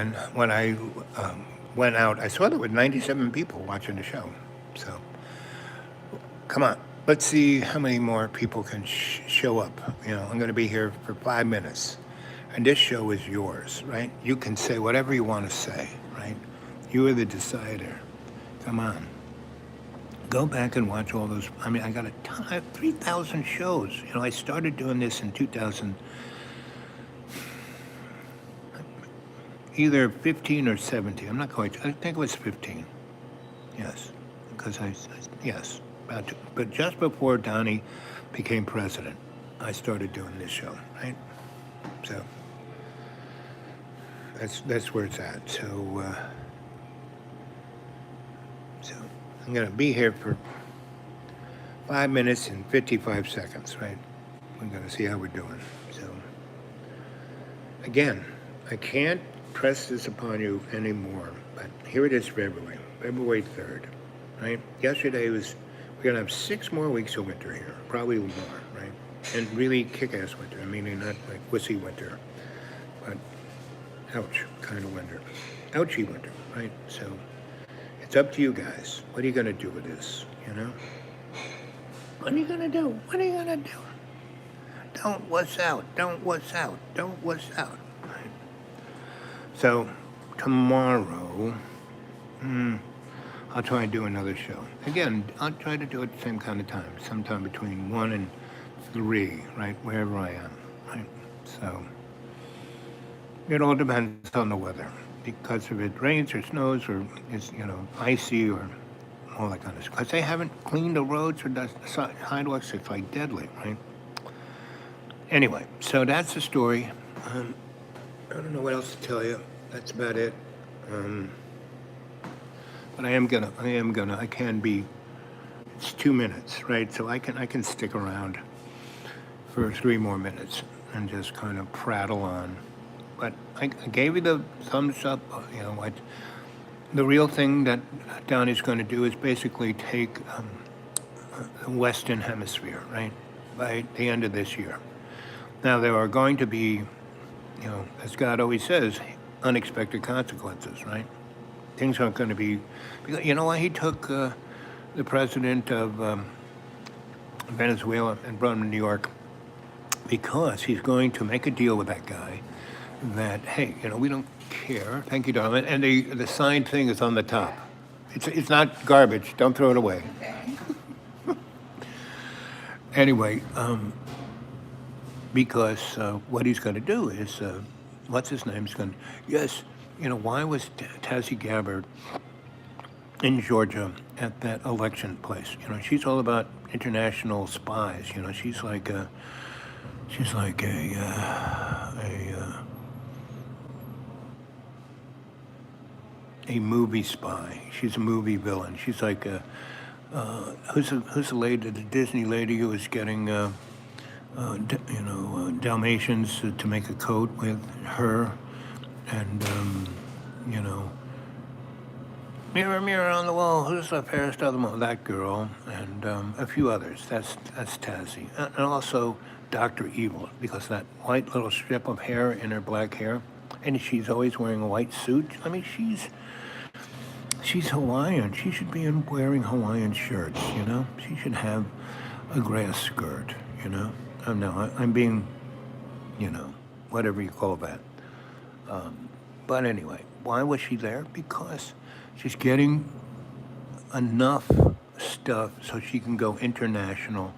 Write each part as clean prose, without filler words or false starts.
And when I went out, I saw there were 97 people watching the show. So, come on. Let's see how many more people can show up. I'm going to be here for 5 minutes. And this show is yours, right? You can say whatever you want to say, right? You are the decider. Come on. Go back and watch all those. I mean, I got a ton, I have 3,000 shows. I started doing this in 2000, either 15 or 17. I'm not quite, I think it was 15. Yes, because yes. But just before Donnie became president, I started doing this show, right? So that's where it's at. So I'm gonna be here for 5 minutes and 55 seconds, right? We're gonna see how we're doing. So again, I can't press this upon you anymore, but here it is for February 3rd, right? Yesterday was, we're gonna have 6 more weeks of winter here, probably more, right? And really kick-ass winter. I mean, not like wussy winter, but ouch kind of winter. Ouchy winter, right? So it's up to you guys. What are you gonna do with this, What are you gonna do? What are you gonna do? Don't wuss out. Don't wuss out. Don't wuss out. Right? So tomorrow, I'll try and do another show. Again, I'll try to do it the same kind of time, sometime between 1 and 3, right, wherever I am, right? So it all depends on the weather, because if it rains or snows or is, icy or all that kind of stuff. Because they haven't cleaned the roads or the sidewalks, it's like deadly, right? Anyway, so that's the story. I don't know what else to tell you. That's about it. But I can be, it's 2 minutes, right? So I can stick around for 3 more minutes and just kind of prattle on. But I gave you the thumbs up, what the real thing that Donnie's going to do is basically take the Western Hemisphere, right, by the end of this year. Now, there are going to be, as God always says, unexpected consequences, right? Things aren't going to be, because you know why he took the president of Venezuela and brought him to New York? Because he's going to make a deal with that guy that, hey, we don't care. Thank you, darling. And the signed thing is on the top. It's not garbage. Don't throw it away. Okay. Anyway, because what he's going to do is, what's his name's going to, yes, why was Tassie Gabbard in Georgia at that election place? She's all about international spies. She's like a movie spy. She's a movie villain. She's like who's the lady, the Disney lady who was getting Dalmatians to make a coat with her, and mirror, mirror on the wall, who's the fairest of them all? That girl, and a few others. That's Tassie, and also Dr. Evil, because that white little strip of hair in her black hair, and she's always wearing a white suit. I mean, she's Hawaiian. She should be wearing Hawaiian shirts, She should have a grass skirt, No, I'm being, whatever you call that. But anyway, why was she there? Because she's getting enough stuff so she can go international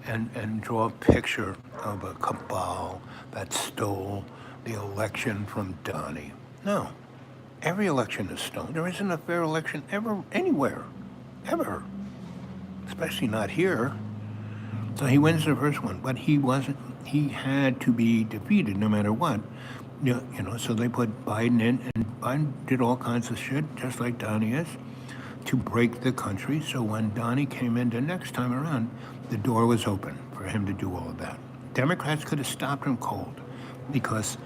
and draw a picture of a cabal that stole the election from Donnie. No. Every election is stolen. There isn't a fair election ever, anywhere, ever, especially not here. So he wins the first one, but he had to be defeated no matter what. So they put Biden in, and Biden did all kinds of shit, just like Donnie is, to break the country. So when Donnie came in the next time around, the door was open for him to do all of that. Democrats could have stopped him cold, because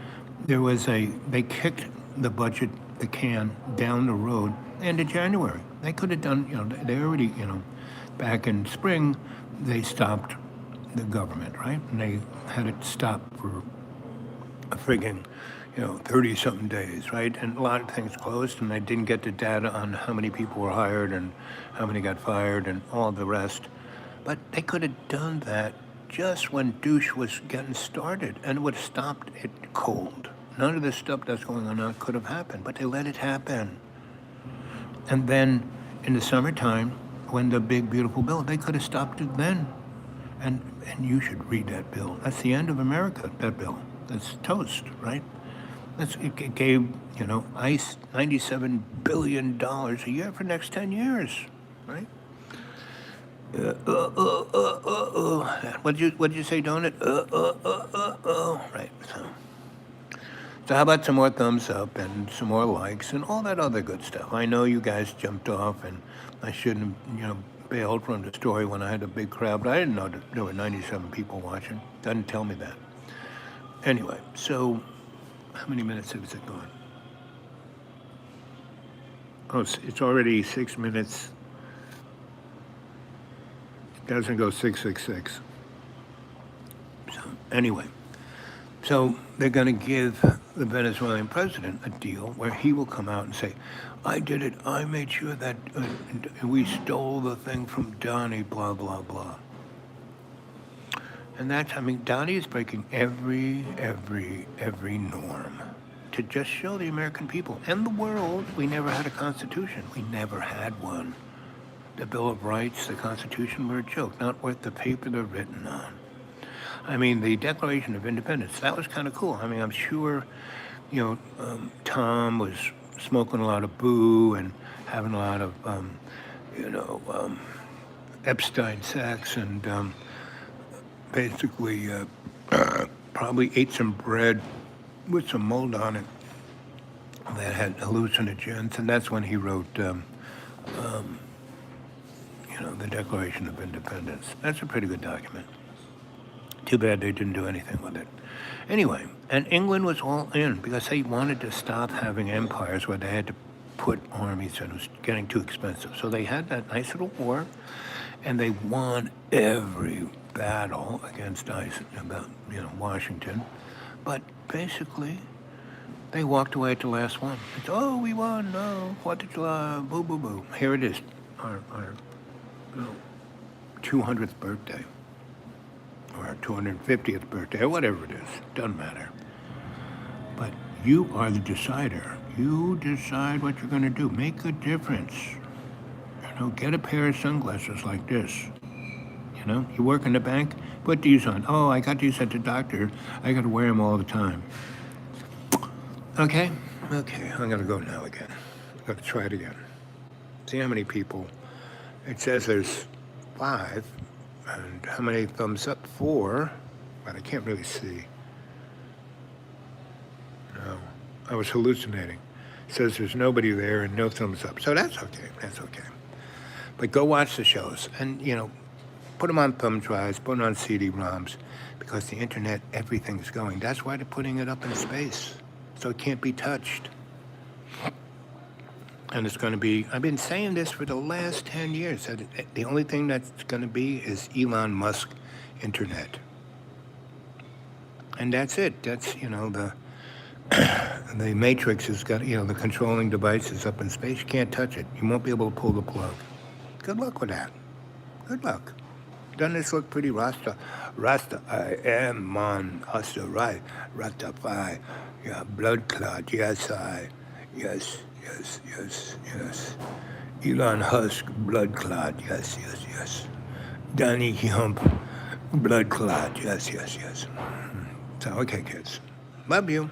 they kicked the budget, the can, down the road into January. They could have done, they already, back in spring, they stopped the government, right? And they had it stopped for a friggin', 30-something days, right? And a lot of things closed, and I didn't get the data on how many people were hired and how many got fired and all the rest. But they could have done that just when douche was getting started, and it would have stopped it cold. None of this stuff that's going on now could have happened, but they let it happen. And then in the summertime, when the big, beautiful bill, they could have stopped it then. And you should read that bill. That's the end of America, that bill. That's toast, right? It gave, ICE $97 billion a year for the next 10 years, right? What'd you say, Donut? Right, So how about some more thumbs up and some more likes and all that other good stuff? I know you guys jumped off, and I shouldn't have, bailed from the story when I had a big crowd, but I didn't know that there were 97 people watching. Doesn't tell me that. Anyway, so how many minutes has it gone? Oh, it's already 6 minutes. It doesn't go 666. So anyway, so they're going to give the Venezuelan president a deal where he will come out and say, I did it. I made sure that we stole the thing from Donnie, blah, blah, blah. And Donnie is breaking every norm to just show the American people and the world we never had a constitution. We never had one. The Bill of Rights, the Constitution were a joke, not worth the paper they're written on. The Declaration of Independence, that was kind of cool. I'm sure, Tom was smoking a lot of boo and having a lot of, Epstein sex and basically probably ate some bread with some mold on it that had hallucinogens, and that's when he wrote, the Declaration of Independence. That's a pretty good document. Too bad they didn't do anything with it. Anyway, and England was all in because they wanted to stop having empires where they had to put armies and it was getting too expensive. So they had that nice little war, and they won every battle against Washington. But basically, they walked away at the last one. It's, we won, no, 4th of July, boo, boo, boo. Here it is, our 200th birthday. Or 250th birthday, or whatever it is, doesn't matter. But you are the decider. You decide what you're going to do. Make a difference. Get a pair of sunglasses like this. You work in the bank, put these on. Oh, I got these at the doctor. I got to wear them all the time. Okay, I'm going to go now again. I'm going to try it again. See how many people. It says there's 5. And how many thumbs up? 4, but I can't really see. No, I was hallucinating. It says there's nobody there and no thumbs up. So that's okay, But go watch the shows and, put them on thumb drives, put them on CD-ROMs, because the internet, everything's going. That's why they're putting it up in space, so it can't be touched. And it's going to be, I've been saying this for the last 10 years, that the only thing that's going to be is Elon Musk internet. And that's it. That's, the Matrix has got, the controlling devices up in space. You can't touch it. You won't be able to pull the plug. Good luck with that. Good luck. Doesn't this look pretty Rasta? Rasta, I am man, Rasta, right. Rastafy, yeah, blood clot, yes, yes. Elon Husk, blood clot, yes. Donnie Hump, blood clot, yes. So, okay, kids. Love you.